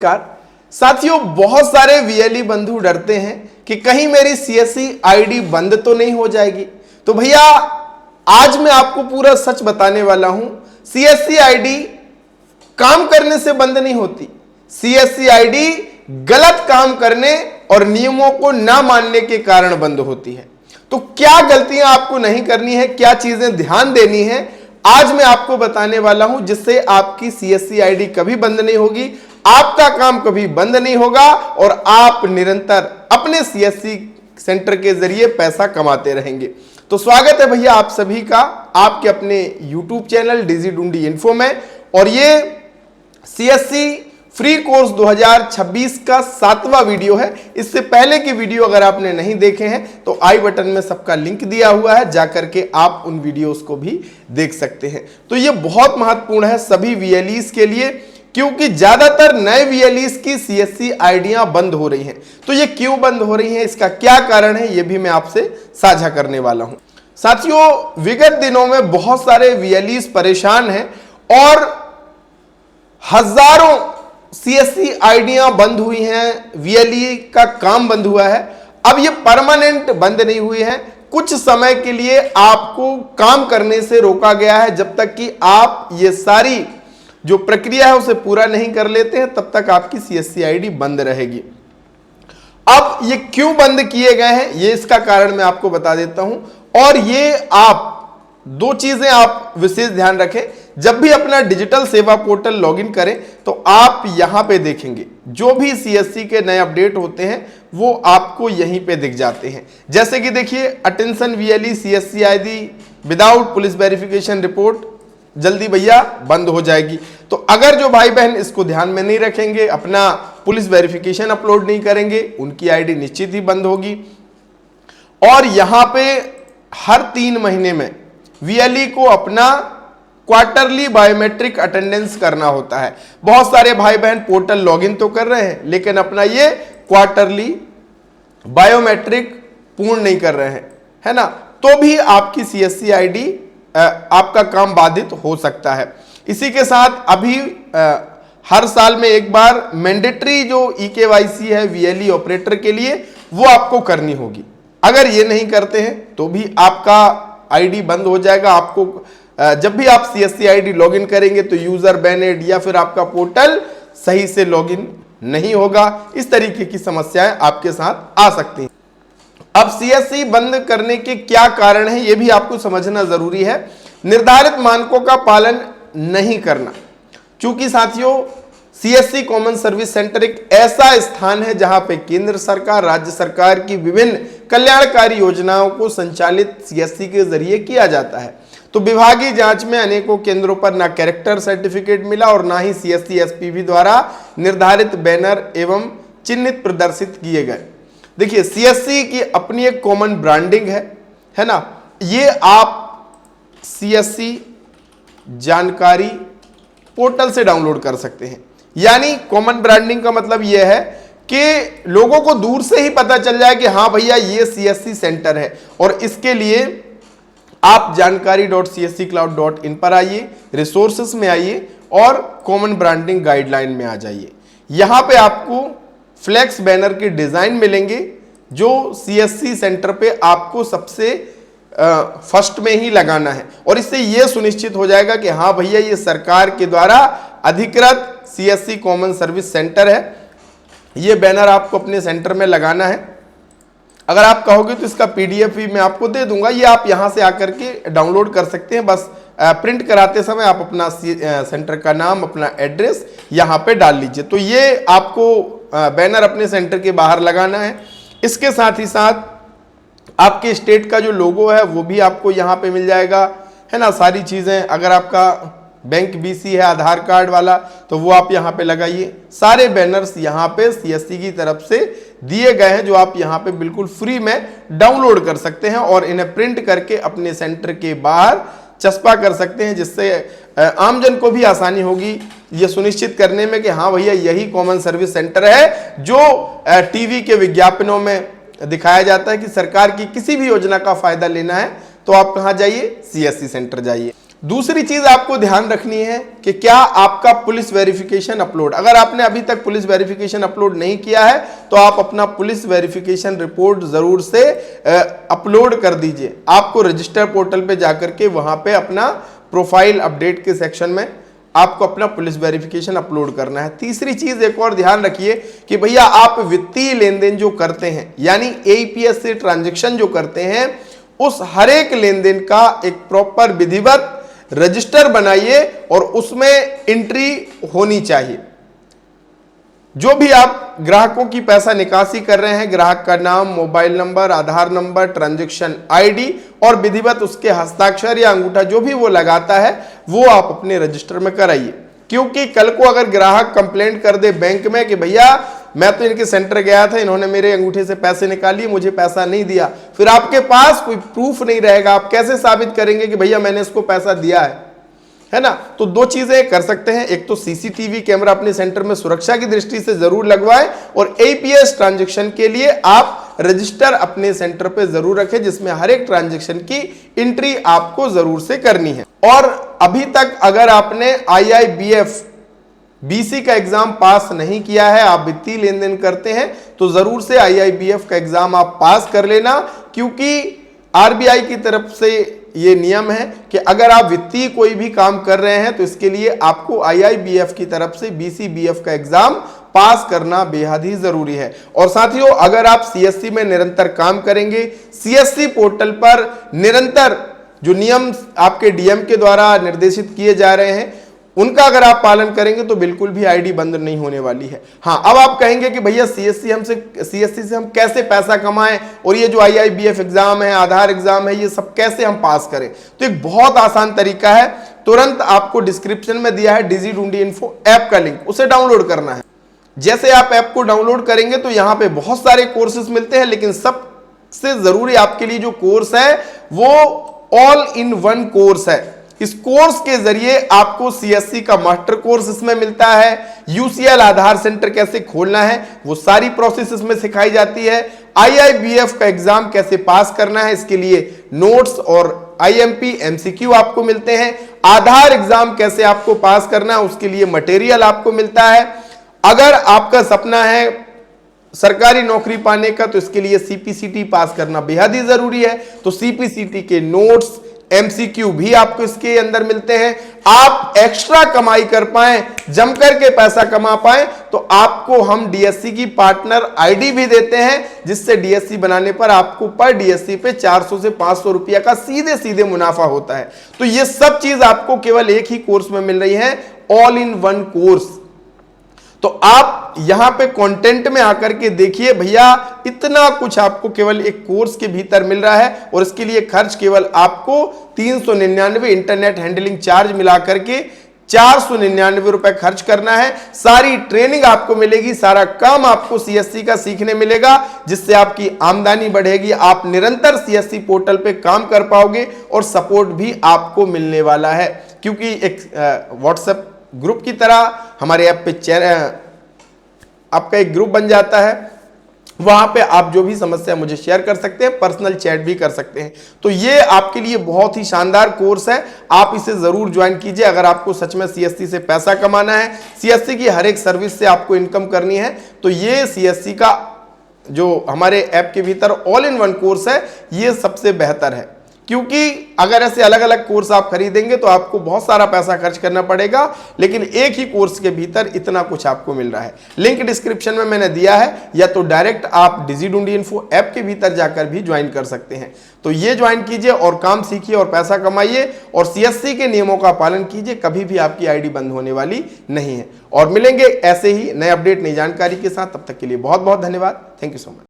Car साथियों, बहुत सारे वीएलई बंधु डरते हैं कि कहीं मेरी सीएससी आईडी बंद तो नहीं हो जाएगी। तो भैया आज मैं आपको पूरा सच बताने वाला हूं। सीएससी आईडी काम करने से बंद नहीं होती। सीएससी आईडी गलत काम करने और नियमों को ना मानने के कारण बंद होती है। तो क्या गलतियां आपको नहीं करनी है, क्या चीजें ध्यान देनी है, आज मैं आपको बताने वाला हूं, जिससे आपकी सीएससी आईडी कभी बंद नहीं होगी, आपका काम कभी बंद नहीं होगा और आप निरंतर अपने सीएससी सेंटर के जरिए पैसा कमाते रहेंगे। तो स्वागत है भैया आप सभी का आपके अपने यूट्यूब चैनल डिजिडुंडी इन्फो में। और ये सीएससी फ्री कोर्स 2026 का 7वां वीडियो है। इससे पहले की वीडियो अगर आपने नहीं देखे हैं तो आई बटन में सबका लिंक दिया हुआ है, जाकर के आप उन वीडियोस को भी देख सकते हैं। तो ये बहुत महत्वपूर्ण है सभी वीएलईस के लिए, क्योंकि ज्यादातर नए वीएलईस की सीएससी आईडियां बंद हो रही हैं। तो ये क्यों बंद हो रही हैं, इसका क्या कारण है, ये भी मैं आपसे साझा करने वाला हूं। साथियों, विगत दिनों में बहुत सारे वीएलईस परेशान हैं और हजारों सीएससी आईडियां बंद हुई हैं, वीएलई का काम बंद हुआ है। अब ये परमानेंट बंद नहीं हुई है, कुछ समय के लिए आपको काम करने से रोका गया है। जब तक कि आप ये सारी जो प्रक्रिया है उसे पूरा नहीं कर लेते हैं, तब तक आपकी सीएससी आईडी बंद रहेगी। अब ये क्यों बंद किए गए हैं, ये इसका कारण मैं आपको बता देता हूं। और ये आप दो चीजें आप विशेष ध्यान रखें, जब भी अपना डिजिटल सेवा पोर्टल लॉगिन करें तो आप यहां पे देखेंगे जो भी सीएससी के नए अपडेट होते हैं वो आपको यहीं पे दिख जाते हैं। जैसे कि देखिए, attention VLE CSC ID without police verification report जल्दी भैया बंद हो जाएगी। तो अगर जो भाई बहन इसको ध्यान में नहीं रखेंगे, अपना पुलिस वेरिफिकेशन अपलोड नहीं करेंगे, उनकी आईडी निश्चित ही बंद होगी। और यहां पे हर 3 महीने में वीएलई को अपना क्वार्टरली बायोमेट्रिक अटेंडेंस करना होता है। बहुत सारे भाई बहन पोर्टल लॉगिन तो कर रहे हैं, लेकिन अपना ये क्वार्टरली बायोमेट्रिक पूर्ण नहीं कर रहे हैं, है ना। तो भी आपकी सीएससी आईडी आपका काम बाधित हो सकता है। इसी के साथ अभी हर साल में एक बार मैंडेटरी जो ईकेवाईसी है वीएलई ऑपरेटर के लिए, वो आपको करनी होगी। अगर ये नहीं करते हैं तो भी आपका आईडी बंद हो जाएगा। आपको जब भी आप सीएससी आईडी लॉगिन करेंगे तो यूजर बैनेड या फिर आपका पोर्टल सही से लॉगिन नहीं होगा। इस तरीके की समस्याएं आपके साथ आ सकती हैं। अब सीएससी बंद करने के क्या कारण है, यह भी आपको समझना जरूरी है। निर्धारित मानकों का पालन नहीं करना। चूंकि साथियों, सीएससी कॉमन सर्विस सेंटर एक ऐसा स्थान है जहां पे केंद्र सरकार, राज्य सरकार की विभिन्न कल्याणकारी योजनाओं को संचालित सीएससी के जरिए किया जाता है। तो विभागीय जांच में अनेकों केंद्रों पर ना कैरेक्टर सर्टिफिकेट मिला और ना ही सीएससी एसपीवी द्वारा निर्धारित बैनर एवं चिन्हित प्रदर्शित किए गए। देखिए, सीएससी की अपनी एक कॉमन ब्रांडिंग है ना। ये आप सीएससी जानकारी पोर्टल से डाउनलोड कर सकते हैं। यानी कॉमन ब्रांडिंग का मतलब यह है कि लोगों को दूर से ही पता चल जाए कि हाँ भैया ये सीएससी सेंटर है। और इसके लिए आप जानकारी.csccloud.in पर आइए, रिसोर्सेस में आइए और कॉमन ब्रांडिंग गाइडलाइन में आ जाइए। यहां पे आपको फ्लेक्स बैनर के डिजाइन मिलेंगे जो सीएससी सेंटर पे आपको सबसे फर्स्ट में ही लगाना है। और इससे यह सुनिश्चित हो जाएगा कि हाँ भैया ये सरकार के द्वारा अधिकृत सीएससी कॉमन सर्विस सेंटर है। ये बैनर आपको अपने सेंटर में लगाना है। अगर आप कहोगे तो इसका पीडीएफ भी मैं आपको दे दूंगा, ये आप यहां से आकर के डाउनलोड कर सकते हैं। बस प्रिंट कराते समय आप अपना सेंटर का नाम, अपना एड्रेस यहां पे डाल लीजिए। तो ये आपको बैनर अपने सेंटर के बाहर लगाना है। इसके साथ ही साथ आपके स्टेट का जो लोगो है वो भी आपको यहाँ पे मिल जाएगा, है ना। सारी चीजें, अगर आपका बैंक बीसी है आधार कार्ड वाला तो वो आप यहाँ पे लगाइए। सारे बैनर्स यहाँ पे सीएससी की तरफ से दिए गए हैं जो आप यहाँ पे बिल्कुल फ्री में डाउनलोड कर सकते हैं और इन्हें प्रिंट करके अपने सेंटर के बाहर चस्पा कर सकते हैं, जिससे आमजन को भी आसानी होगी ये सुनिश्चित करने में कि हाँ भैया यही कॉमन सर्विस सेंटर है जो टीवी के विज्ञापनों में दिखाया जाता है कि सरकार की किसी भी योजना का फायदा लेना है तो आप कहाँ जाइए, सीएससी सेंटर जाइए। दूसरी चीज आपको ध्यान रखनी है कि क्या आपका पुलिस वेरिफिकेशन अपलोड, अगर आपने अभी तक पुलिस वेरिफिकेशन अपलोड नहीं किया है तो आप अपना पुलिस वेरिफिकेशन रिपोर्ट जरूर से अपलोड कर दीजिए। आपको रजिस्टर पोर्टल पे जाकर के वहां पे अपना प्रोफाइल अपडेट के सेक्शन में आपको अपना पुलिस वेरिफिकेशन अपलोड करना है। तीसरी चीज एक और ध्यान रखिए कि भैया आप वित्तीय लेन देन जो करते हैं यानी APS से ट्रांजैक्शन जो करते हैं उस हर एक लेन देन का एक प्रॉपर विधिवत रजिस्टर बनाइए और उसमें एंट्री होनी चाहिए। जो भी आप ग्राहकों की पैसा निकासी कर रहे हैं, ग्राहक का नाम, मोबाइल नंबर, आधार नंबर, ट्रांजैक्शन ID और विधिवत उसके हस्ताक्षर या अंगूठा जो भी वो लगाता है वो आप अपने रजिस्टर में कराइए। क्योंकि कल को अगर ग्राहक कंप्लेंट कर दे बैंक में कि भैया मैं तो इनके सेंटर गया था, इन्होंने मेरे अंगूठे से पैसे निकालिए, मुझे पैसा नहीं दिया, फिर आपके पास कोई प्रूफ नहीं रहेगा, आप कैसे साबित करेंगे कि भैया मैंने इसको पैसा दिया है ना। तो दो चीजें कर सकते हैं, एक तो CCTV कैमरा अपने सेंटर में सुरक्षा की दृष्टि से जरूर लगवाएं और APS ट्रांजैक्शन के लिए आप रजिस्टर अपने सेंटर पे जरूर रखें जिसमें हर एक ट्रांजैक्शन की एंट्री आपको जरूर से करनी है। और अभी तक अगर आपने IIBF BC का एग्जाम पास नहीं किया है, आप वित्तीय लेन देन करते हैं तो जरूर से IIBF का एग्जाम आप पास कर लेना, क्योंकि RBI की तरफ से ये नियम है कि अगर आप वित्तीय कोई भी काम कर रहे हैं तो इसके लिए आपको IIBF की तरफ से BCBF का एग्जाम पास करना बेहद ही जरूरी है। और साथियों, अगर आप CSC में निरंतर काम करेंगे, CSC पोर्टल पर निरंतर जो नियम आपके DM के द्वारा निर्देशित किए जा रहे हैं उनका अगर आप पालन करेंगे तो बिल्कुल भी ID बंद नहीं होने वाली है। हाँ, अब आप कहेंगे कि भैया CSC से हम कैसे पैसा कमाएं और ये जो IIBF एग्जाम है, आधार एग्जाम है, ये सब कैसे हम पास करें। तो एक बहुत आसान तरीका है, तुरंत आपको डिस्क्रिप्शन में दिया है डिजिढूंढी इन्फो ऐप का लिंक, उसे डाउनलोड करना है। जैसे आप ऐप को डाउनलोड करेंगे तो यहाँ पे बहुत सारे कोर्सेज मिलते हैं, लेकिन सबसे जरूरी आपके लिए जो कोर्स है वो ऑल इन वन कोर्स है। इस कोर्स के जरिए आपको CSC का मास्टर कोर्स इसमें मिलता है, UCL आधार सेंटर कैसे खोलना है वो सारी प्रोसेस इसमें सिखाई जाती है, IIBF का एग्जाम कैसे पास करना है इसके लिए नोट्स और IMP MCQ आपको मिलते हैं, आधार एग्जाम कैसे आपको पास करना है उसके लिए मटेरियल आपको मिलता है। अगर आपका सपना है सरकारी नौकरी पाने का तो इसके लिए CPCT पास करना बेहद ही जरूरी है, तो CPCT के नोट्स MCQ भी आपको इसके अंदर मिलते हैं। आप एक्स्ट्रा कमाई कर पाएं, जम करके पैसा कमा पाएं, तो आपको हम DSC की पार्टनर ID भी देते हैं, जिससे DSC बनाने पर आपको पर DSC पे 400 से 500 रुपया का सीधे सीधे मुनाफा होता है। तो ये सब चीज आपको केवल एक ही कोर्स में मिल रही है, ऑल इन वन कोर्स। तो आप यहां पे कंटेंट में आकर के देखिए भैया, इतना कुछ आपको केवल एक कोर्स के भीतर मिल रहा है और इसके लिए खर्च केवल आपको 399 इंटरनेट हैंडलिंग चार्ज मिला करके 499 रुपए खर्च करना है। सारी ट्रेनिंग आपको मिलेगी, सारा काम आपको CSC का सीखने मिलेगा, जिससे आपकी आमदनी बढ़ेगी, आप निरंतर CSC पोर्टल पे काम कर पाओगे और सपोर्ट भी आपको मिलने वाला है। क्योंकि एक व्हाट्सएप ग्रुप की तरह हमारे ऐप पे आपका एक ग्रुप बन जाता है, वहां पे आप जो भी समस्या मुझे शेयर कर सकते हैं, पर्सनल चैट भी कर सकते हैं। तो ये आपके लिए बहुत ही शानदार कोर्स है, आप इसे जरूर ज्वाइन कीजिए। अगर आपको सच में CSC से पैसा कमाना है, CSC की हर एक सर्विस से आपको इनकम करनी है, तो ये CSC का जो हमारे ऐप के भीतर ऑल इन वन कोर्स है ये सबसे बेहतर है। क्योंकि अगर ऐसे अलग अलग कोर्स आप खरीदेंगे तो आपको बहुत सारा पैसा खर्च करना पड़ेगा, लेकिन एक ही कोर्स के भीतर इतना कुछ आपको मिल रहा है। लिंक डिस्क्रिप्शन में मैंने दिया है, या तो डायरेक्ट आप डिजिढूंढी इन्फो ऐप के भीतर जाकर भी ज्वाइन कर सकते हैं। तो ये ज्वाइन कीजिए और काम सीखिए और पैसा कमाइए और CSC के नियमों का पालन कीजिए, कभी भी आपकी ID बंद होने वाली नहीं है। और मिलेंगे ऐसे ही नए अपडेट, नई जानकारी के साथ, तब तक के लिए बहुत बहुत धन्यवाद। Thank you so much.